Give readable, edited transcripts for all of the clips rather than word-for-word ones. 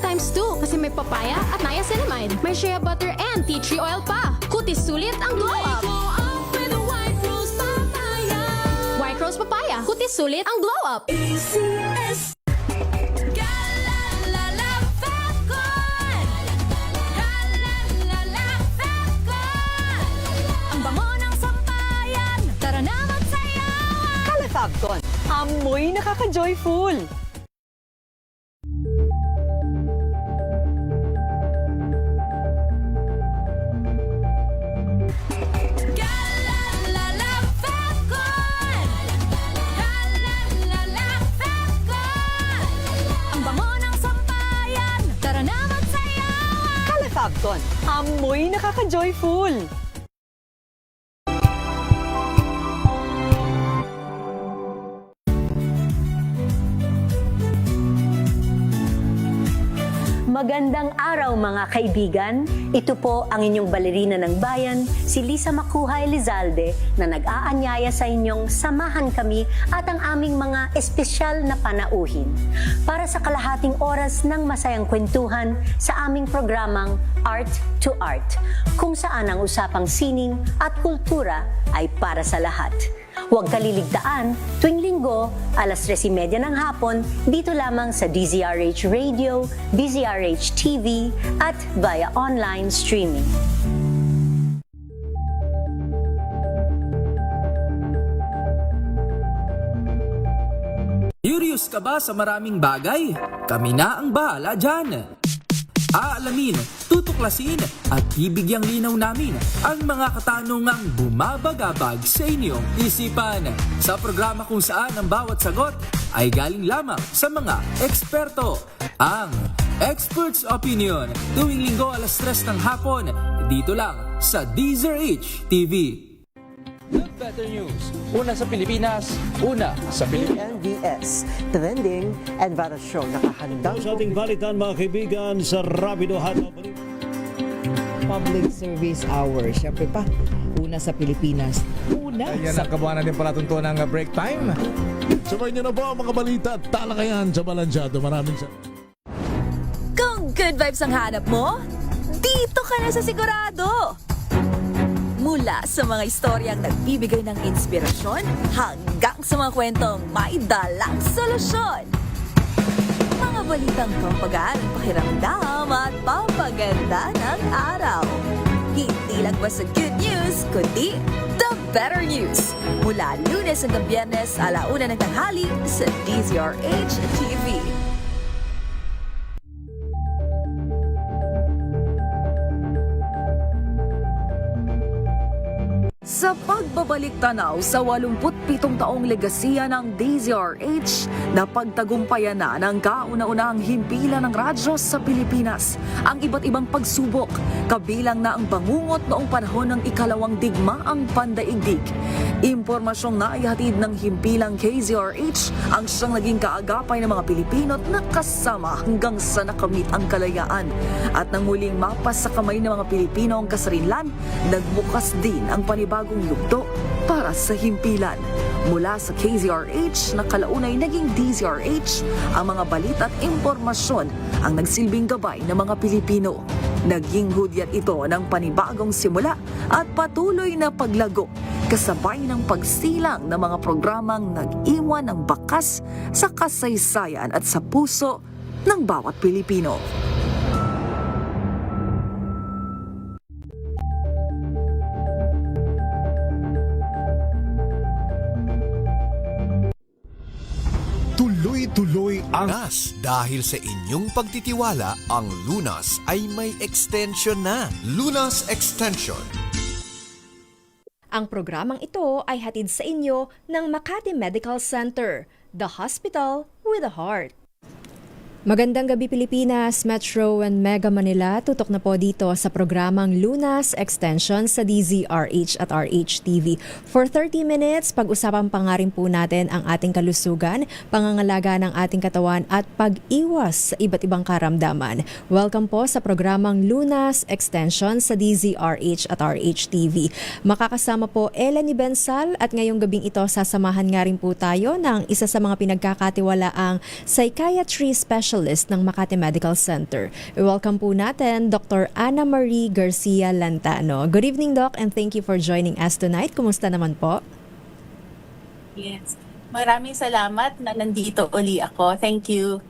2 kasi may papaya at niacinamide. May shea butter and tea tree oil pa. Kutis sulit ang glow up. White rose papaya. Kutis sulit ang glow up. ACS. Ang bango ng sampayan. Tara na magsayawan. Calefabcon, amoy nakaka-joyful. Ang bango ng sampayan. Tara na magsayawan. Calefabcon, amoy nakaka-joyful. Magandang araw mga kaibigan. Ito po ang inyong balerina ng bayan, si Lisa Makuha Elizalde, na nag-aanyaya sa inyong samahan kami at ang aming mga espesyal na panauhin para sa kalahating oras ng masayang kwentuhan sa aming programang Art to Art, kung saan ang usapang sining at kultura ay para sa lahat. Huwag kaliligtaan, tuwing linggo, alas 3:30 ng hapon, dito lamang sa DZRH Radio, DZRH TV, at via online streaming. Curious ka ba sa maraming bagay? Kami na ang bahala dyan. Aalamin, tutuklasin at bibigyang linaw namin ang mga katanungang bumabagabag sa inyong isipan. Sa programa kung saan ang bawat sagot ay galing lamang sa mga eksperto. Ang Expert's Opinion, tuwing linggo alas 3 ng hapon, dito lang sa DZRH TV. Better News, una sa Pilipinas, una sa Pilipinas. NBS, trending and viral show. Nakahandang Sa ating balitan mga kaibigan sa Rapido Hataw. Public Service Hour. Siyempre pa, una sa Pilipinas. Una Yan sa... ang kabuhanan din palatuntunan ng break time. Sabay niyo na po ang mga balita at talakayan sa Balansyado. Maraming sa... Kung good vibes ang hanap mo, dito ka na sa sigurado. Mula sa mga istoryang nagbibigay ng inspirasyon hanggang sa mga kwentong may dalang solusyon. Mga balitang pampagaan ang pakiramdam at papaganda ng araw. Hindi lang ba sa good news, kundi the better news. Mula Lunes hanggang Biyernes, 1:00 ng tanghali sa DZRH TV. Sa pagbabalik tanaw sa 87 taong legasiya ng DZRH, napagtagumpayan na ng kauna-unahang himpilan ng radyo sa Pilipinas ang iba't ibang pagsubok, kabilang na ang bangungot noong panahon ng ikalawang digmaang pandaigdig. Impormasyong naihatid ng himpilang KZRH ang siyang naging kaagapay ng mga Pilipino at nakasama hanggang sa nakamit ang kalayaan. At nang muling mapas sa kamay ng mga Pilipino ang kasarinlan, nagbukas din ang panibagong yugto para sa himpilan. Mula sa KZRH na kalaunay naging DZRH, ang mga balita at impormasyon ang nagsilbing gabay ng mga Pilipino. Naging hudyat ito ng panibagong simula at patuloy na paglago, kasabay ng pagsilang ng mga programang nag-iwan ng bakas sa kasaysayan at sa puso ng bawat Pilipino. Tuloy-tuloy ang... Lunas, dahil sa inyong pagtitiwala, ang Lunas ay may extension na. Lunas Extension. Ang programang ito ay hatid sa inyo ng Makati Medical Center, the hospital with a heart. Magandang gabi Pilipinas, Metro and Mega Manila. Tutok na po dito sa programang Lunas Extension sa DZRH at RHTV. For 30 minutes, pag-usapan pa nga rin po natin ang ating kalusugan, pangangalaga ng ating katawan at pag-iwas sa iba't ibang karamdaman. Welcome po sa programang Lunas Extension sa DZRH at RHTV. Makakasama po Ella ni Bensal at ngayong gabing ito sasamahan nga rin po tayo ng isa sa mga pinagkakatiwalaang psychiatry specialist Specialist ng Makati Medical Center. Welcome po natin Dr. Ana Marie Garcia Lantano. Good evening, Doc, and thank you for joining us tonight. Kumusta naman po? Yes. Maraming salamat na nandito uli ako. Thank you.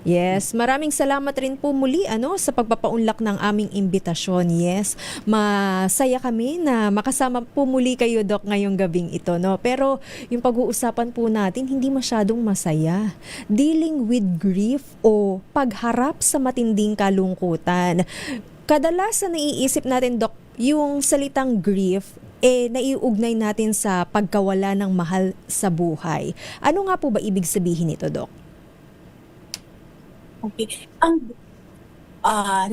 Yes, maraming salamat rin po muli sa pagpapaunlak ng aming imbitasyon. Yes, masaya kami na makasama po muli kayo, Doc, ngayong gabing ito, no? Pero yung pag-uusapan po natin hindi masyadong masaya. Dealing with grief o pagharap sa matinding kalungkutan. Kadalasan naiisip natin, Doc, yung salitang grief naiugnay natin sa pagkawala ng mahal sa buhay. Ano nga po ba ibig sabihin nito, Doc? Okay. Ang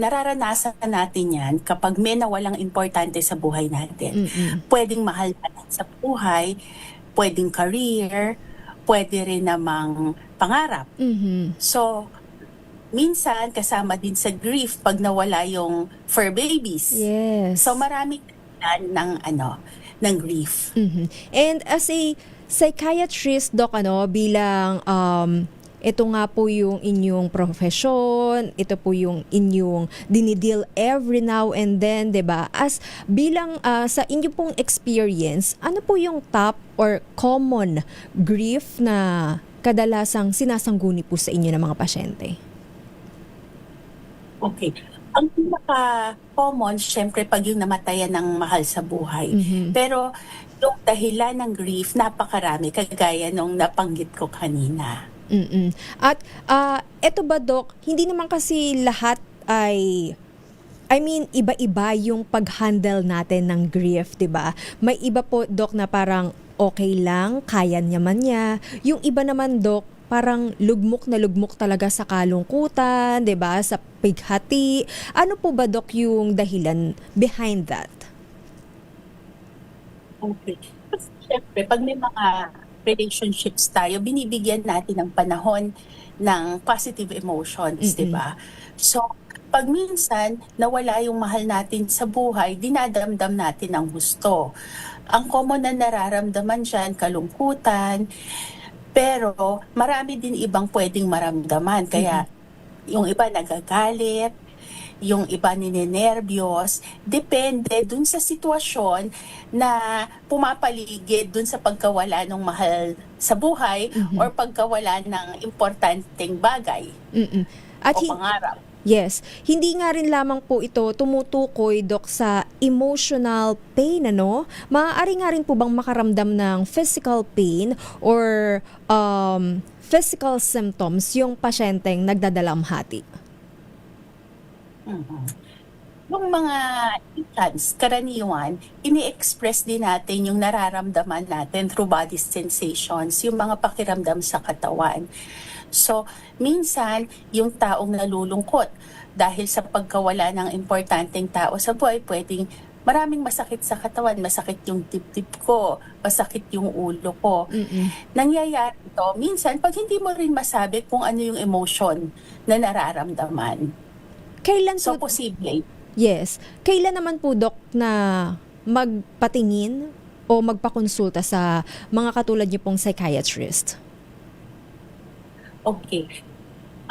nararanasan natin yan kapag may nawalang importante sa buhay natin. Pwedeng mahal natin sa buhay, pwedeng career, pwede rin namang pangarap. So, minsan kasama din sa grief pag nawala yung fur babies. Yes. So, marami ng grief. And as a psychiatrist, Doc, bilang ito nga po yung inyong profession, ito po yung inyong dinideal every now and then, 'di ba? As bilang sa inyo pong experience, ano po yung top or common grief na kadalasang sinasangguni po sa inyo ng mga pasyente? Okay. Ang pinaka-common, syempre, pag yung namatayan ng mahal sa buhay. Pero yung dahilan ng grief, napakarami, kagaya nung napanggit ko kanina. At eto ba, Doc, hindi naman kasi lahat iba-iba yung pag-handle natin ng grief, 'di ba? May iba po, Doc, na parang okay lang, kaya naman niya. Yung iba naman, Doc, parang lugmok na lugmok talaga sa kalungkutan, 'di ba? Sa pighati. Ano po ba, Doc, yung dahilan behind that? Okay. Siyempre, pag may mga relationships tayo, binibigyan natin ng panahon ng positive emotions, di ba? So, pag minsan nawala yung mahal natin sa buhay, dinadamdam natin ang gusto. Ang common na nararamdaman dyan, kalungkutan, pero marami din ibang pwedeng maramdaman. Kaya yung iba nagagalit, yung iba ninenervyos, depende dun sa sitwasyon na pumapaligid dun sa pagkawala ng mahal sa buhay or pagkawala ng importanteng bagay At o pangarap. Yes, hindi nga rin lamang po ito tumutukoy, Doc, sa emotional pain, Maaari nga rin po bang makaramdam ng physical pain or physical symptoms yung pasyenteng nagdadalamhati? Yung mga instance, karaniwan, ini-express din natin yung nararamdaman natin through body sensations, yung mga pakiramdam sa katawan. So, minsan, yung taong nalulungkot dahil sa pagkawala ng importanteng tao sa buhay, pwedeng maraming masakit sa katawan, masakit yung tip-tip ko, masakit yung ulo ko. Nangyayari ito, minsan, pag hindi mo rin masabi kung ano yung emotion na nararamdaman. Kailan So, po, posible. yes. Kailan naman po, Doc, na magpatingin o magpakonsulta sa mga katulad niyo pong psychiatrist? Okay.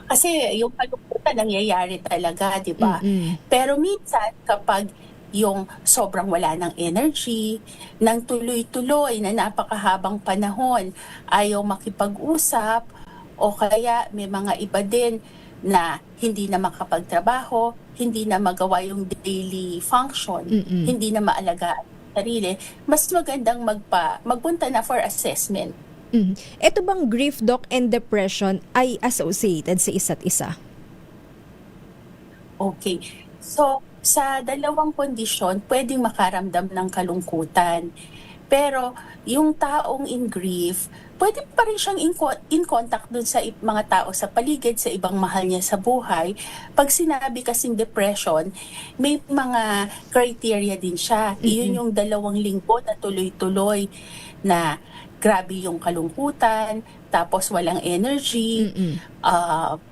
Kasi yung kalungkutan nangyayari talaga, di ba? Pero minsan, kapag yung sobrang wala ng energy, ng tuloy-tuloy na napakahabang panahon, ayaw makipag-usap, o kaya may mga iba din na hindi na makapagtrabaho, hindi na magawa yung daily function, hindi na maalagaan ang sarili, mas magandang magpunta na for assessment. Ito bang grief, Doc, and depression ay associated sa isa't isa? Okay. So, sa dalawang kondisyon, pwedeng makaramdam ng kalungkutan. Pero yung taong in grief, pwede pa rin siyang in contact dun sa mga tao sa paligid, sa ibang mahal niya sa buhay. Pag sinabi kasing depression, may mga criteria din siya. Iyon yung 2 linggo na tuloy-tuloy na grabe yung kalungkutan, tapos walang energy,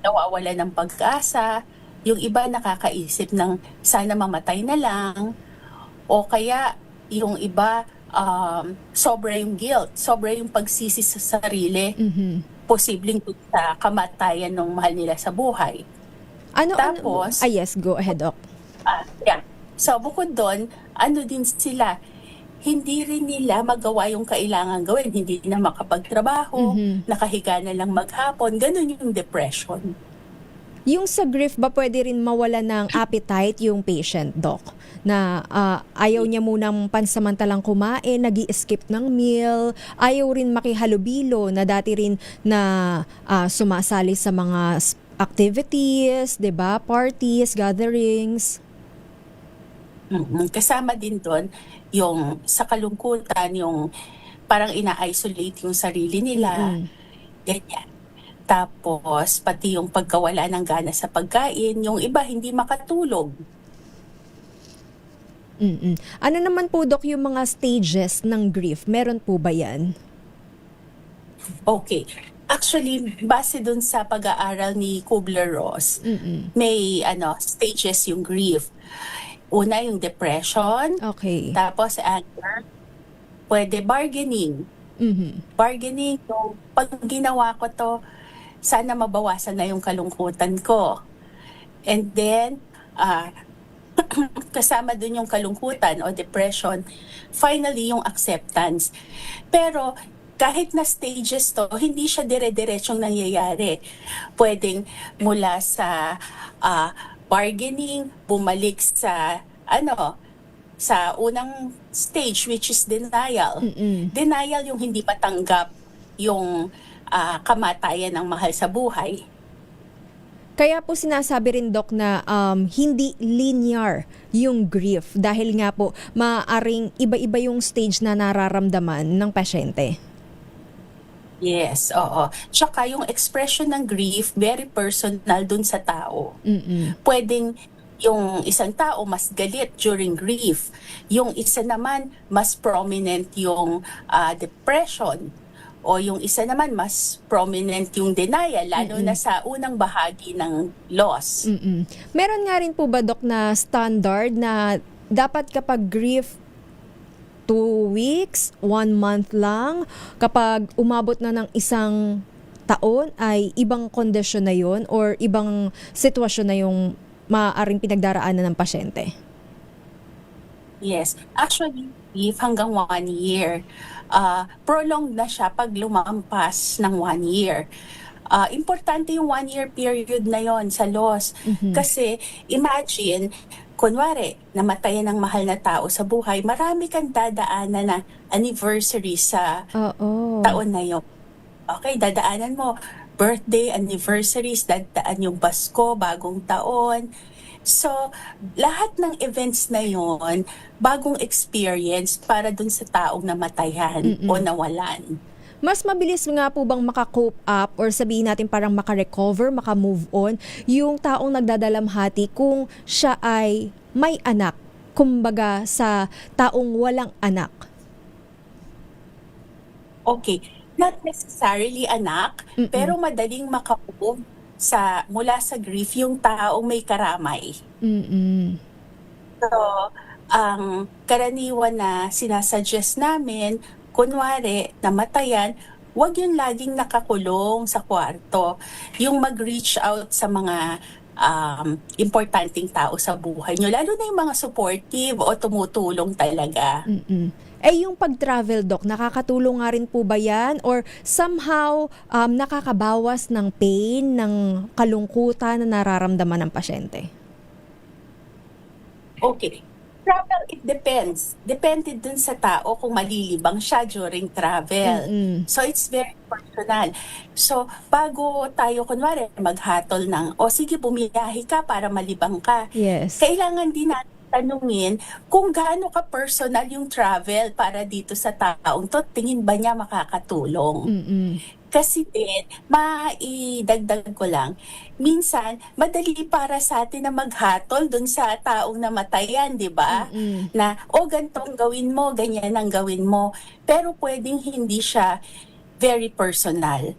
nawawala ng pag-asa. Yung iba nakakaisip ng sana mamatay na lang, o kaya yung iba sobra yung guilt, sobra yung pagsisi sa sarili posibleng sa kamatayan ng mahal nila sa buhay. Tapos, yes, go ahead, Doc. yeah. So, bukod doon, ano din sila, hindi rin nila magawa yung kailangan gawin. Hindi na makapagtrabaho, nakahiga na lang maghapon. Ganun yung depression. Yung sa grief ba pwede rin mawala ng appetite yung patient, Doc? Na ayaw niya munang pansamantalang kumain, nag-i-skip ng meal, ayaw rin makihalubilo na dati rin na sumasali sa mga activities, 'di ba? Parties, gatherings. Kasama din doon yung sa kalungkutan, yung parang ina-isolate yung sarili nila. Ganyan. Tapos, pati yung pagkawala ng gana sa pagkain, yung iba hindi makatulog. Ano naman po, Doc, yung mga stages ng grief? Meron po ba yan? Okay. Actually, base dun sa pag-aaral ni Kubler-Ross, may stages yung grief. Una, yung depression. Okay. Tapos, anger. Pwede bargaining. Bargaining, so, pag ginawa ko to, sana mabawasan na yung kalungkutan ko. And then, kasama dun yung kalungkutan o depression, finally yung acceptance. Pero kahit na stages to, hindi siya dire-diretsong nangyayari. Pwedeng mula sa bargaining, bumalik sa sa unang stage, which is denial. Denial yung hindi patanggap yung kamatayan ng mahal sa buhay. Kaya po sinasabi rin, Doc, na hindi linear yung grief dahil nga po maaaring iba-iba yung stage na nararamdaman ng pasyente. Yes, oo. Tsaka yung expression ng grief, very personal dun sa tao. Pwedeng yung isang tao mas galit during grief. Yung isa naman, mas prominent yung depression. O yung isa naman, mas prominent yung denial, lalo na sa unang bahagi ng loss. Meron nga rin po ba, Doc, na standard na dapat kapag grief 2 weeks, 1 month lang, kapag umabot na ng isang taon ay ibang kondisyon na yon or ibang sitwasyon na yung maaaring pinagdaraanan ng pasyente? Yes. Actually, grief hanggang 1 year. Prolonged na siya pag lumampas ng 1 year. Importante yung 1 year period na yon sa loss. Kasi imagine, kunwari, namatayan ng mahal na tao sa buhay, marami kang dadaanan na anniversary sa taon na yon. Okay, dadaanan mo birthday, anniversaries, dadaan yung Pasko, bagong taon. So, lahat ng events na yon, bagong experience para dun sa taong namatayan o nawalan. Mas mabilis nga po bang maka-cope up or sabihin natin parang maka-recover, maka-move on yung taong nagdadalamhati kung siya ay may anak, kumbaga sa taong walang anak? Okay, not necessarily anak, pero madaling maka-move mula sa grief yung taong may karamay. So, ang karaniwan na sinasuggest namin, kunwari, namatayan, wag yung laging nakakulong sa kwarto. Yung mag-reach out sa mga importanteng tao sa buhay nyo. Lalo na yung mga supportive o tumutulong talaga. Yung pag-travel, Doc, nakakatulong nga rin po ba yan? Or somehow nakakabawas ng pain, ng kalungkutan na nararamdaman ng pasyente? Okay. Travel, it depends. Depende dun sa tao kung malilibang siya during travel. So, it's very personal. So, bago tayo, kunwari, maghatol ng, sige, bumiyahe ka para malibang ka. Yes. Kailangan din natin tanungin kung gaano ka personal yung travel para dito sa taong to, tingin ba niya makakatulong? Kasi din, maidagdag ko lang, minsan, madali para sa atin na maghatol dun sa taong namatayan, di ba? Na, ganitong gawin mo, ganyan ang gawin mo. Pero pwedeng hindi siya very personal.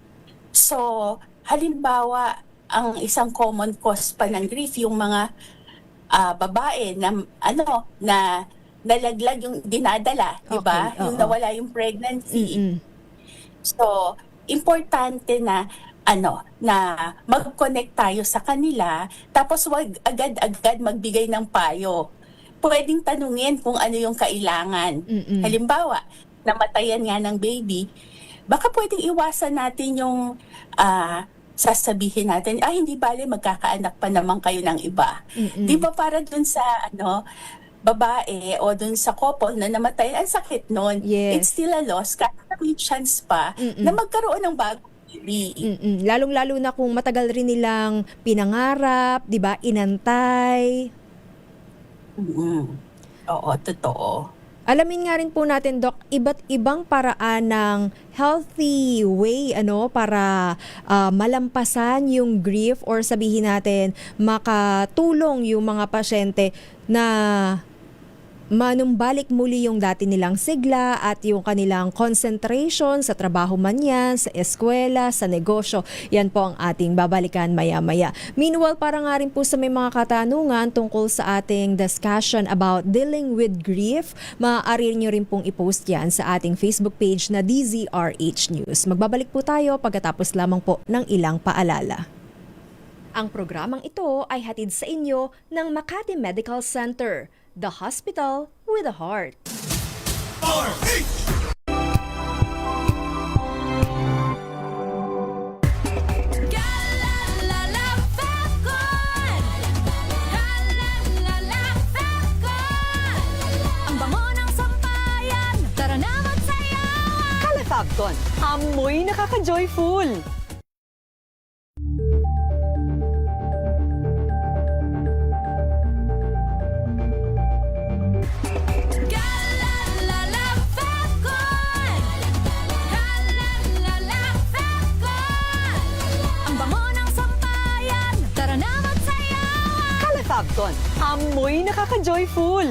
So, halimbawa, ang isang common cause pa ng grief, yung mga babae na, na nalaglag yung dinadala, di ba? Okay, yung nawala yung pregnancy. So, importante na mag-connect tayo sa kanila, tapos wag agad-agad magbigay ng payo. Pwedeng tanungin kung ano yung kailangan. Halimbawa, namatayan nga ng baby, baka pwedeng iwasan natin yung sasabihin natin, hindi bale, magkakaanak pa naman kayo ng iba. Di ba para dun sa babae o dun sa couple na namatay, ang sakit nun. Yes. It's still a loss, kahit may chance pa na magkaroon ng bagong baby. Lalong-lalo na kung matagal rin nilang pinangarap, 'di ba? Inantay. Oo, totoo. Alamin nga rin po natin, Doc, iba't ibang paraan ng healthy way para malampasan yung grief, or sabihin natin makatulong yung mga pasyente na manumbalik muli yung dati nilang sigla at yung kanilang concentration sa trabaho man yan, sa eskwela, sa negosyo. Yan po ang ating babalikan maya-maya. Meanwhile, para nga rin po sa may mga katanungan tungkol sa ating discussion about dealing with grief, maaari nyo rin pong i-post yan sa ating Facebook page na DZRH News. Magbabalik po tayo pagkatapos lamang po ng ilang paalala. Ang programang ito ay hatid sa inyo ng Makati Medical Center, the hospital with a heart. Ang bango ng sampayan, tara na magsayawan! Calafabcon, amoy nakaka-joyful! Ang bango ng sampayan, tara na magsayawan! Calafabcon, amoy nakaka-joyful!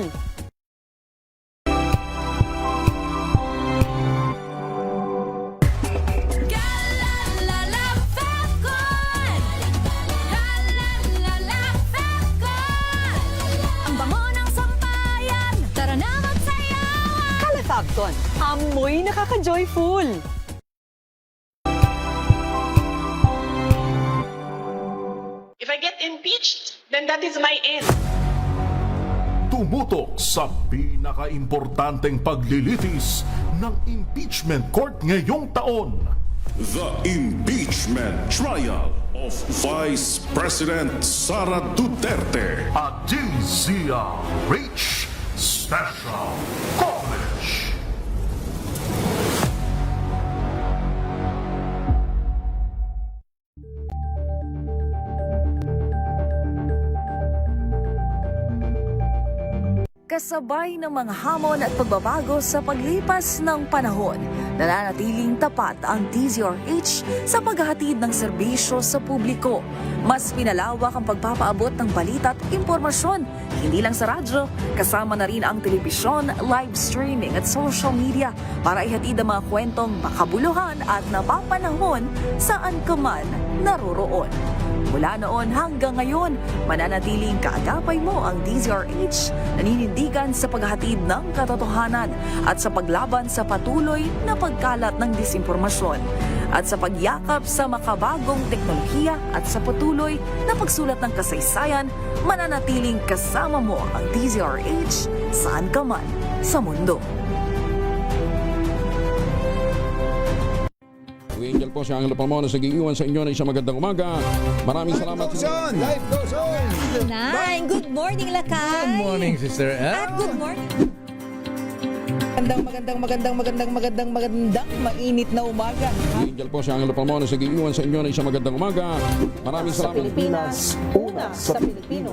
Ang bango ng sampayan, tara na magsayawan! Calafabcon, amoy nakaka-joyful! If I get impeached, then that is my end. Tumutok sa pinaka-importanteng paglilitis ng impeachment court ngayong taon. The impeachment trial of Vice President Sara Duterte. At DZRH Special Coverage. Kasabay ng mga hamon at pagbabago sa paglipas ng panahon, nananatiling tapat ang DZRH sa paghahatid ng serbisyo sa publiko. Mas pinalawak ang pagpapaabot ng balita at impormasyon, hindi lang sa radyo, kasama na rin ang telebisyon, live streaming at social media para ihatid ang mga kwentong makabuluhan at napapanahon saan ka man naroroon. Mula noon hanggang ngayon, mananatiling kaagapay mo ang DZRH, naninindigan sa paghahatid ng katotohanan at sa paglaban sa patuloy na pagkalat ng disinformasyon at sa pagyakap sa makabagong teknolohiya at sa patuloy na pagsulat ng kasaysayan, mananatiling kasama mo ang DZRH saan ka man sa mundo. Angel po siya ang Palmona sa giiwan sa inyo na isang magandang umaga. Maraming salamat. Life goes on! Good morning, Lakay! Good morning, Sister Ann. At good morning! Magandang mainit na umaga. Angel po siya ang Palmona sa giiwan sa inyo na isang magandang umaga. Maraming salamat. Pilipinas, una sa Pilipino.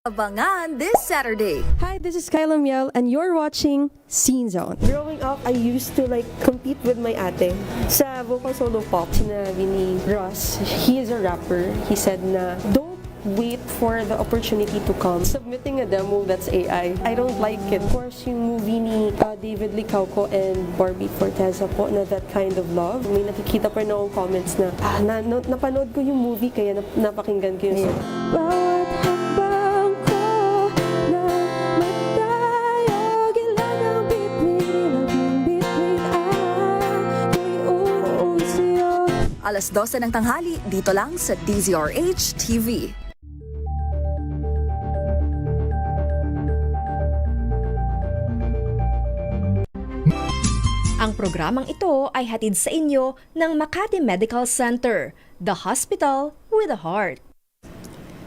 Abangan this Saturday. Hi, this is Kyla Miel and you're watching Scene Zone. Growing up, I used to compete with my ate sa vocal solo pop. Sinabi ni Ross, he is a rapper. He said na, don't wait for the opportunity to come. Submitting a demo, that's AI. I don't like it. Of course, yung movie ni David Licauco and Barbie Forteza po na That Kind of Love. May nakikita pa rin akong comments na, napanood ko yung movie kaya napakinggan ko yung song. Bawat hakbang ko na magtayo, kailangang bitbit ako'y alas 12 ng tanghali dito lang sa DZRH TV. Ang programang ito ay hatid sa inyo ng Makati Medical Center, the hospital with a heart.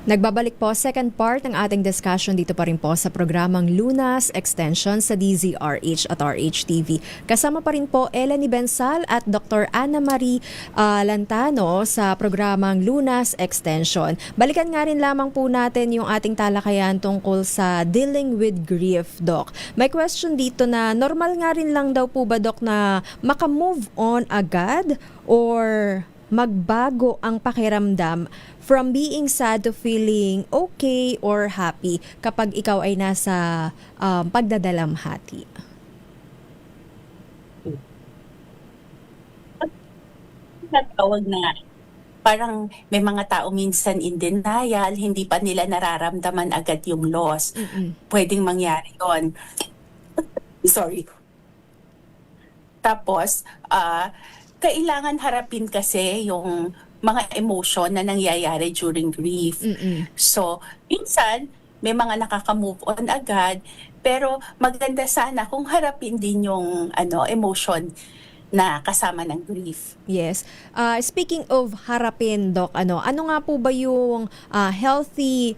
Nagbabalik po second part ng ating discussion dito pa rin po sa programang Lunas Extension sa DZRH at RHTV. Kasama pa rin po Eleni Bensal at Dr. Ana Marie Lantano sa programang Lunas Extension. Balikan nga rin lamang po natin yung ating talakayan tungkol sa dealing with grief, Doc. May question dito na normal nga rin lang daw po ba, Doc, na makamove on agad or magbago ang pakiramdam from being sad to feeling okay or happy kapag ikaw ay nasa pagdadalamhati? Natawag na parang may mga tao minsan in denial, hindi pa nila nararamdaman agad yung loss. Pwedeng mangyari yon. Sorry. Tapos, kailangan harapin kasi yung mga emotion na nangyayari during grief. So, minsan, may mga nakaka-move on agad, pero maganda sana kung harapin din yung emotion na kasama ng grief. Yes. Speaking of harapin, Doc, ano nga po ba yung healthy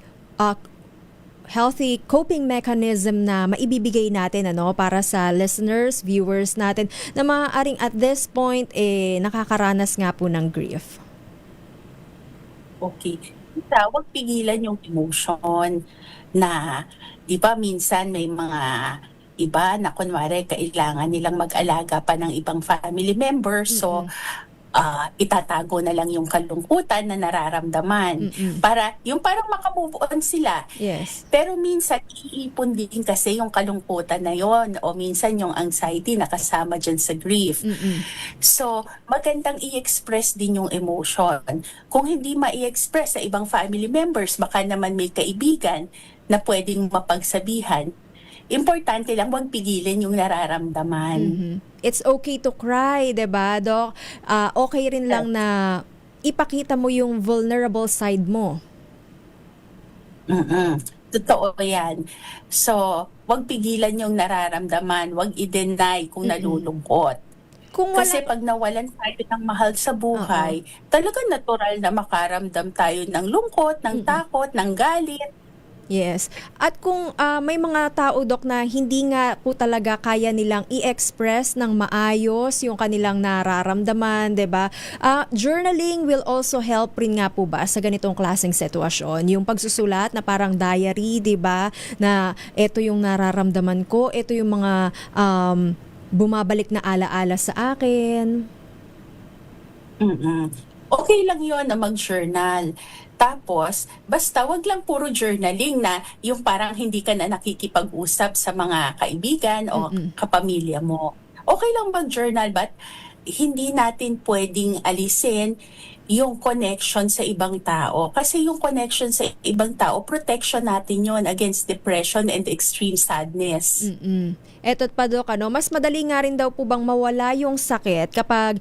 coping mechanism na maibibigay natin para sa listeners, viewers natin na maaaring at this point nakakaranas nga po ng grief? Okay. Huwag pigilan yung emotion na, di ba minsan may mga iba na kunwari kailangan nilang mag-alaga pa ng ibang family members. So, itatago na lang yung kalungkutan na nararamdaman para yung parang makamove on sila. Yes. Pero minsan iipon din kasi yung kalungkutan na yon o minsan yung anxiety na kasama dyan sa grief. So magandang i-express din yung emotion. Kung hindi ma-i-express sa ibang family members, baka naman may kaibigan na pwedeng mapagsabihan. Importante lang huwag pigilin yung nararamdaman. It's okay to cry, 'di ba, Doc? Okay rin lang na ipakita mo yung vulnerable side mo. Totoo yan. So, huwag pigilan yung nararamdaman, huwag i-deny kung nalulungkot. Kasi pag nawalan tayo ng mahal sa buhay, talagang natural na makaramdam tayo ng lungkot, ng takot, ng galit. Yes. At kung may mga tao, Doc, na hindi nga po talaga kaya nilang i-express ng maayos yung kanilang nararamdaman, 'di ba? Journaling will also help rin nga po ba sa ganitong klaseng sitwasyon? Yung pagsusulat na parang diary, 'di ba? Na ito yung nararamdaman ko, ito yung mga bumabalik na alaala sa akin. Okay lang yon na mag-journal. Tapos, basta wag lang puro journaling na yung parang hindi ka na nakikipag-usap sa mga kaibigan o kapamilya mo. Okay lang mag-journal, but hindi natin pwedeng alisin yung connection sa ibang tao. Kasi yung connection sa ibang tao, protection natin yon against depression and extreme sadness. Eto't pa, Doc, mas madali nga rin daw po bang mawala yung sakit kapag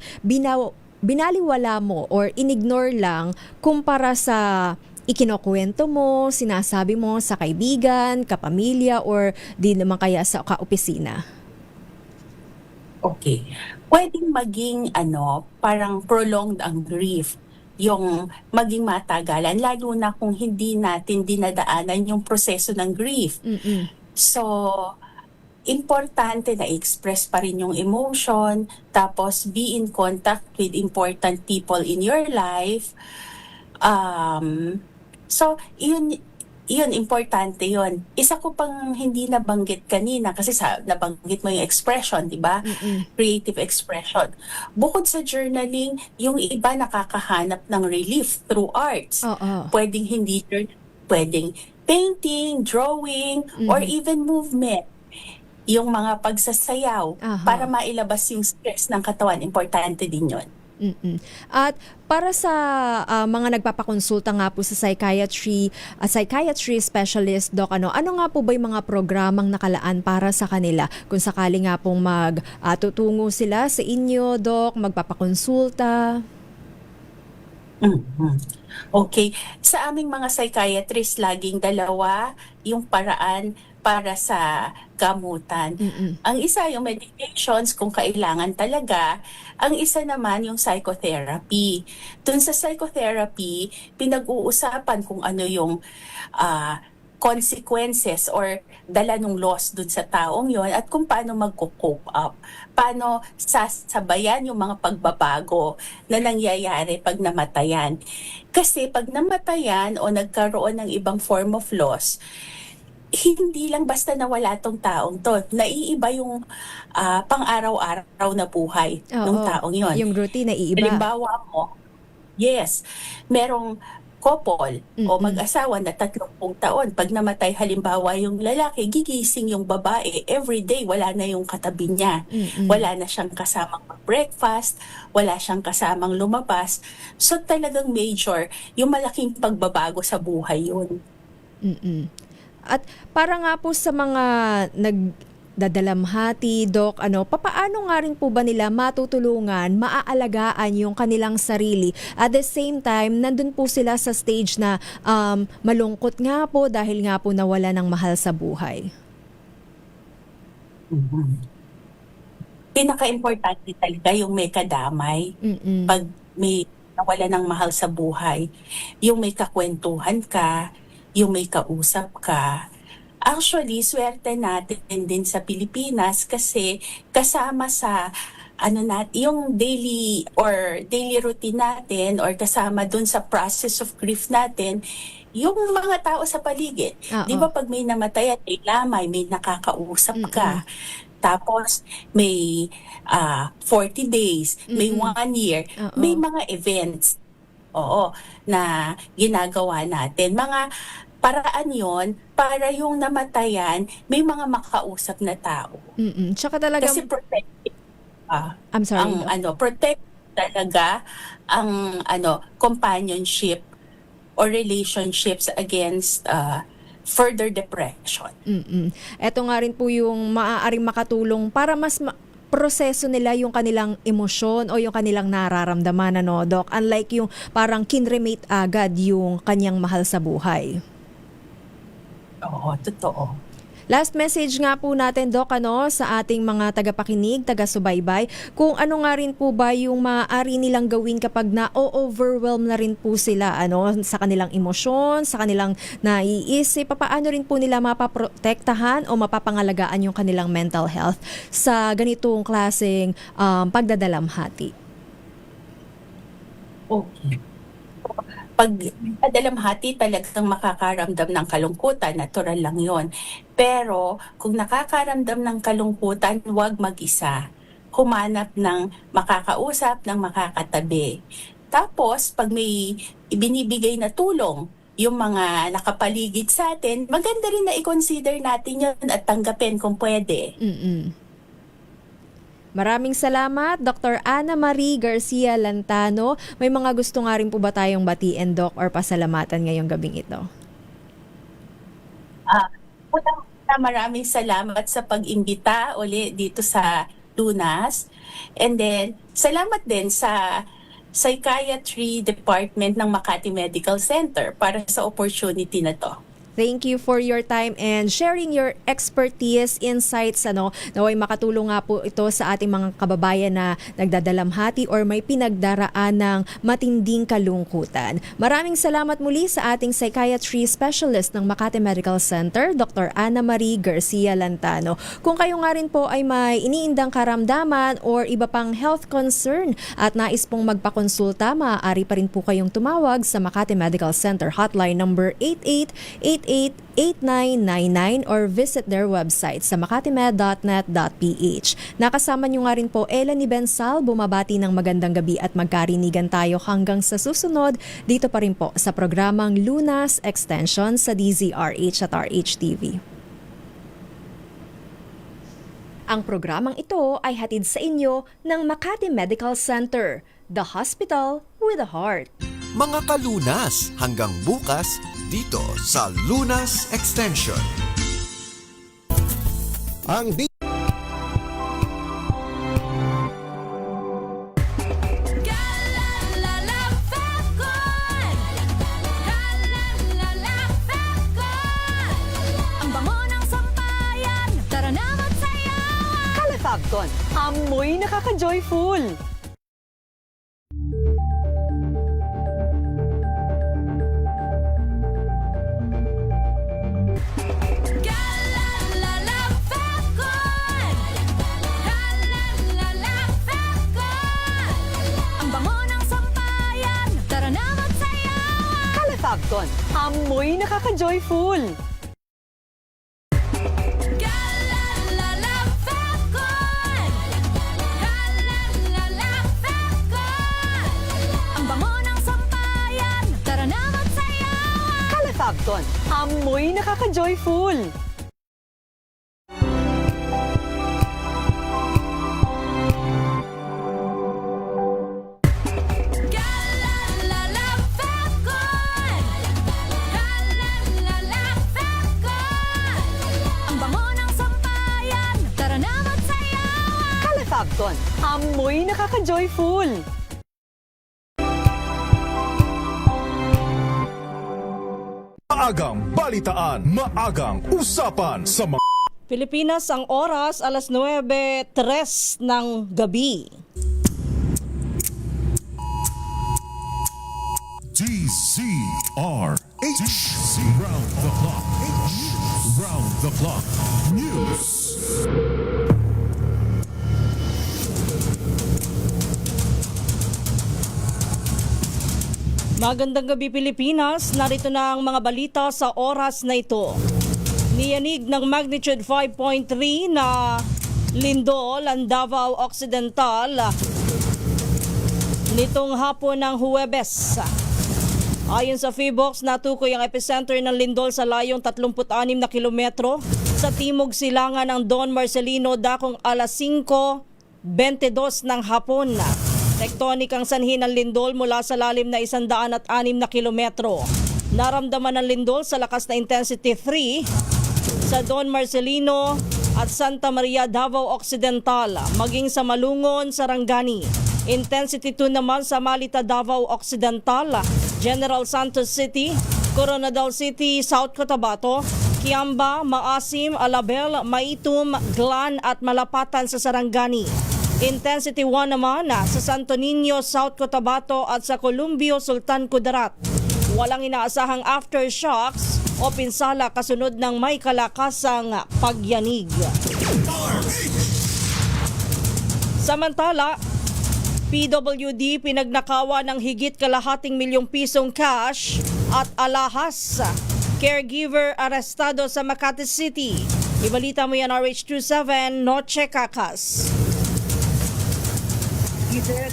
binaliwala mo or inignore lang kumpara sa ikinokwento mo, sinasabi mo sa kaibigan, kapamilya, or di naman kaya sa kaopisina? Okay. Pwedeng maging parang prolonged ang grief, yung maging matagalan, lalo na kung hindi natin dinadaanan yung proseso ng grief. So, importante na express pa rin yung emotion, tapos be in contact with important people in your life. So, yun, importante yun. Isa ko pang hindi nabanggit kanina, kasi nabanggit mo yung expression, di ba? Creative expression. Bukod sa journaling, yung iba nakakahanap ng relief through arts. Pwedeng pwedeng painting, drawing, or even movement. Yung mga pagsasayaw para mailabas yung stress ng katawan, importante din yun. At para sa mga nagpapakonsulta nga po sa psychiatry specialist, Doc, ano nga po ba yung mga programang nakalaan para sa kanila kung sakali nga pong tutungo sila sa inyo, Doc, magpapakonsulta? Mhm. Okay. Sa aming mga psychiatrist, laging dalawa yung paraan para sa gamutan. Ang isa yung medications kung kailangan talaga, ang isa naman yung psychotherapy. Dun sa psychotherapy, pinag-uusapan kung ano yung consequences or dala ng loss dun sa taong yon at kung paano magko-cope up. Paano sasabayan yung mga pagbabago na nangyayari pag namatayan. Kasi pag namatayan o nagkaroon ng ibang form of loss, hindi lang basta nawala tong taong to. Naiiba yung pang-araw-araw na buhay ng taong yon. Yung routine naiiba. Halimbawa mo, yes, merong couple o mag-asawa na 30 taon. Pag namatay halimbawa yung lalaki, gigising yung babae. Every day, wala na yung katabi niya. Wala na siyang kasamang breakfast, wala siyang kasamang lumabas. So talagang major, yung malaking pagbabago sa buhay yun. At para nga po sa mga nagdadalamhati, Doc, papaano nga rin po ba nila matutulungan, maaalagaan yung kanilang sarili? At the same time, nandun po sila sa stage na malungkot nga po dahil nga po nawala ng mahal sa buhay. Pinaka-importante talaga yung may kadamay. Pag may nawala ng mahal sa buhay, yung may kakwentuhan ka, yung may kausap ka. Actually, swerte natin din sa Pilipinas kasi kasama sa yung daily routine natin or kasama dun sa process of grief natin, yung mga tao sa paligid. Di ba pag may namatay at may lamay, may nakakausap ka. Tapos may 40 days, may 1 year, may mga events na ginagawa natin. Mga paraan yon para yung namatayan, may mga makausap na tao. Tsaka talaga, kasi protective. I'm sorry. Protect talaga ang companionship or relationships against further depression. Ito nga rin po yung maaaring makatulong para mas proseso nila yung kanilang emosyon o yung kanilang nararamdaman, Doc? Unlike yung parang kinremate agad yung kanyang mahal sa buhay. Oo, totoo. Last message nga po natin, Doc, sa ating mga tagapakinig, taga-subaybay, kung ano nga rin po ba yung maaari nilang gawin kapag na-overwhelm na rin po sila sa kanilang emosyon, sa kanilang naiisip, paano rin po nila mapaprotektahan o mapapangalagaan yung kanilang mental health sa ganitong klaseng pagdadalamhati. Okay. Pag dalamhati, talagang makakaramdam ng kalungkutan, natural lang yon. Pero kung nakakaramdam ng kalungkutan, huwag mag-isa. Humanap ng makakausap, ng makakatabi. Tapos, pag may ibinibigay na tulong, yung mga nakapaligid sa atin, maganda rin na i-consider natin yun at tanggapin kung pwede. Maraming salamat, Dr. Ana Marie Garcia Lantano. May mga gusto nga rin po ba tayong batiin, Doc, or pasalamatan ngayong gabing ito? Maraming salamat sa pag-imbita uli dito sa Lunas. And then, salamat din sa Psychiatry Department ng Makati Medical Center para sa opportunity na to. Thank you for your time and sharing your expertise, insights, naway makatulong nga po ito sa ating mga kababayan na nagdadalamhati or may pinagdaraan ng matinding kalungkutan. Maraming salamat muli sa ating psychiatry specialist ng Makati Medical Center, Dr. Ana Marie Garcia Lantano. Kung kayo nga rin po ay may iniindang karamdaman or iba pang health concern at nais pong magpakonsulta, maaari pa rin po kayong tumawag sa Makati Medical Center hotline number 888999 or visit their website sa makatimed.net.ph. Nakasama nyo nga rin po Ella ni Bensal, bumabati ng magandang gabi at magkarinigan tayo hanggang sa susunod dito pa rin po sa programang Lunas Extension sa DZRH at RHTV. Ang programang ito ay hatid sa inyo ng Makati Medical Center, the hospital with a heart. Mga kalunas, hanggang bukas dito sa Lunas Extension. Ang Kalefagton, amoy nakaka-joyful. Kalefagton, amoy nakaka-joyful. Kalefagton, amoy nakaka-joyful. Kalefagton, amoy nakaka-joyful. Maagang balitaan, maagang usapan sa mga Pilipinas, ang oras, alas 9:03 ng gabi. DZRH Round the Clock. Round the Clock News. Magandang gabi Pilipinas, narito na ang mga balita sa oras na ito. Niyanig ng magnitude 5.3 na lindol ang Davao Occidental nitong hapon ng Huwebes. Ayon sa PHIVOLCS, natukoy ang epicenter ng lindol sa layong 36 na kilometro sa timog silangan ng Don Marcelino dakong alas 5:22 ng hapon. Tektonik ang sanhi ng lindol mula sa lalim na 106 na kilometro. Naramdaman ng lindol sa lakas na intensity 3 sa Don Marcelino at Santa Maria, Davao Occidental, maging sa Malungon, Sarangani. Intensity 2 naman sa Malita, Davao Occidental, General Santos City, Coronadal City, South Cotabato, Kiamba, Maasim, Alabel, Maitum, Glan at Malapatan sa Sarangani. Intensity 1 naman sa Santo Niño, South Cotabato at sa Columbio, Sultan Kudarat. Walang inaasahang aftershocks o pinsala kasunod ng may kalakasang pagyanig. Samantala, PWD pinagnakawa ng higit kalahating milyong pisong cash at alahas. Caregiver arestado sa Makati City. Ibalita mo yan RH27, Noche Kakas.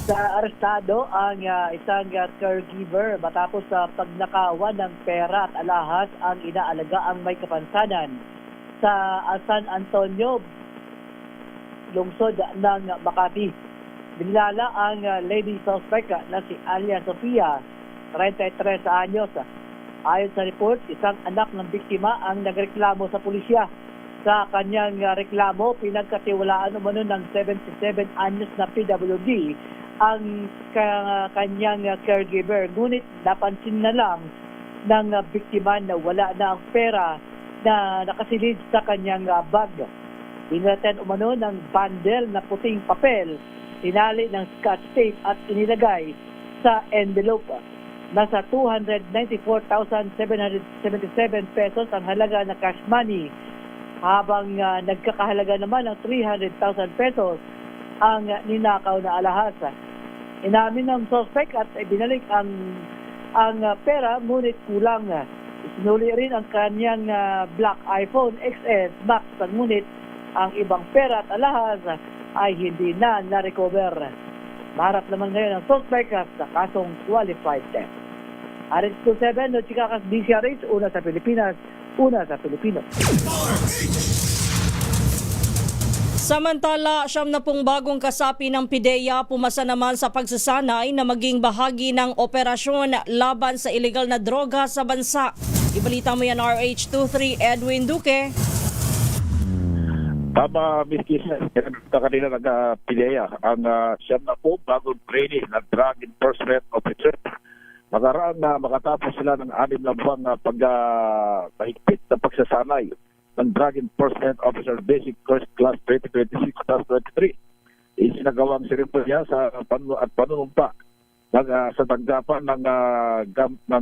Sa arestado ang isang caregiver matapos sa pagnakawan ng pera at alahas ang inaalagaang may kapansanan sa San Antonio, lungsod ng Makati. Binilala ang lady suspect na si Alia Sofia, 33 anyos. Ayon sa report, isang anak ng biktima ang nagreklamo sa pulisya. Sa kanyang reklamo, pinagkatiwalaan umano ng 77 anyos na PWD ang kanyang caregiver. Ngunit napansin na lang ng biktima na wala na ang pera na nakasilid sa kanyang bag. Binatan umano ng bundle na puting papel, tinali ng scotch tape at inilagay sa envelope. Nasa 294,777 pesos ang halaga na cash money, habang nagkakahalaga naman ng 300,000 pesos ang ninakaw na alahas. Inamin ng suspect at binalik ang pera, ngunit kulang. Isinuli rin ang kanyang black iPhone XS Max, ngunit ang ibang pera at alahas ay hindi na na-recover. Maharap naman ngayon ang suspect sa kasong qualified theft. RH27, no Chikakas, DCRH, una sa Pilipinas, una sa Pilipino. Samantala, 70 bagong kasapi ng PIDEA pumasa naman sa pagsasanay na maging bahagi ng operasyon laban sa illegal na droga sa bansa. Ibalita mo yan RH23, Edwin Duque. Tama, Ms. Kisner, kanina nag-PIDEA ang 70 bagong training ng Drug Enforcement Officer. Magaraang makatapos sila ng 6 na buwang pagpahigpit na pagsasanay ng Drug Enforcement Officer Basic Course Class 2026-23. Isinagawang seremonya sa panunumpa sa tanggapan ng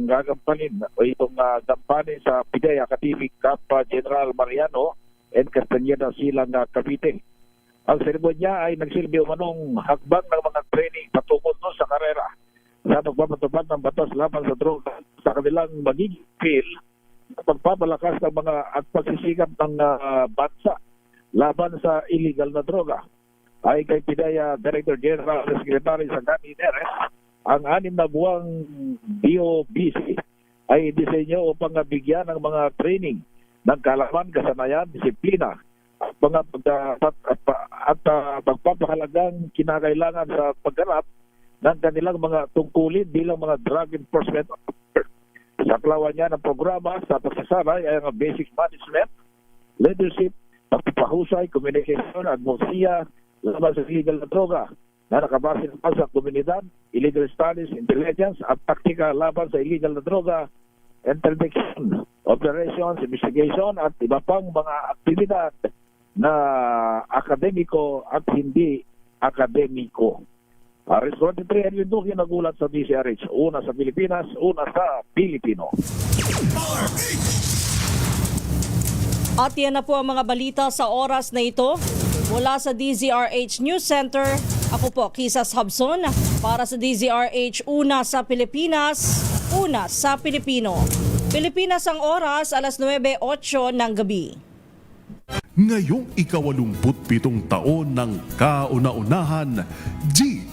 gagampanin o itong gampanin sa PIDEA Academic Camp General Mariano and Castañeda Silang, Cavite. Ang seremonya ay nagsilbi umanong hagbang ng mga training patungkol sa karera sa pagpapatupad ng batas laban sa droga sa kanilang magiging field at pagpapalakas ng mga at pagsisikap ng bansa laban sa illegal na droga. Ay kay PIDEA Director General at Secretary Sagani Neres, ang 6 na buwang DOBC ay disenyo upang bigyan ng mga training ng kaalaman, kasanayan, disiplina at mga pagpapahalagang kinakailangan sa pagganap ng kanilang mga tungkulin bilang mga drug enforcement officer. Saklawan niya ng programa sa pagsasanay ay ang basic management, leadership, pagpapahusay, communication, advocacy laban sa illegal na droga na nakabase naman sa komunidad, illegal studies, intelligence at taktika laban sa illegal na droga, interdiction, operations, investigation at iba pang mga aktibidad na akademiko at hindi akademiko. Aris 23, Edwin Duque, nagulat sa DZRH. Una sa Pilipinas, una sa Pilipino. At yan na po ang mga balita sa oras na ito. Mula sa DZRH News Center, ako po, Kisas Hobson, para sa DZRH, una sa Pilipinas, una sa Pilipino. Pilipinas ang oras, alas 9:08 ng gabi. Ngayong ika-87 taon ng kauna-unahan, DZRH.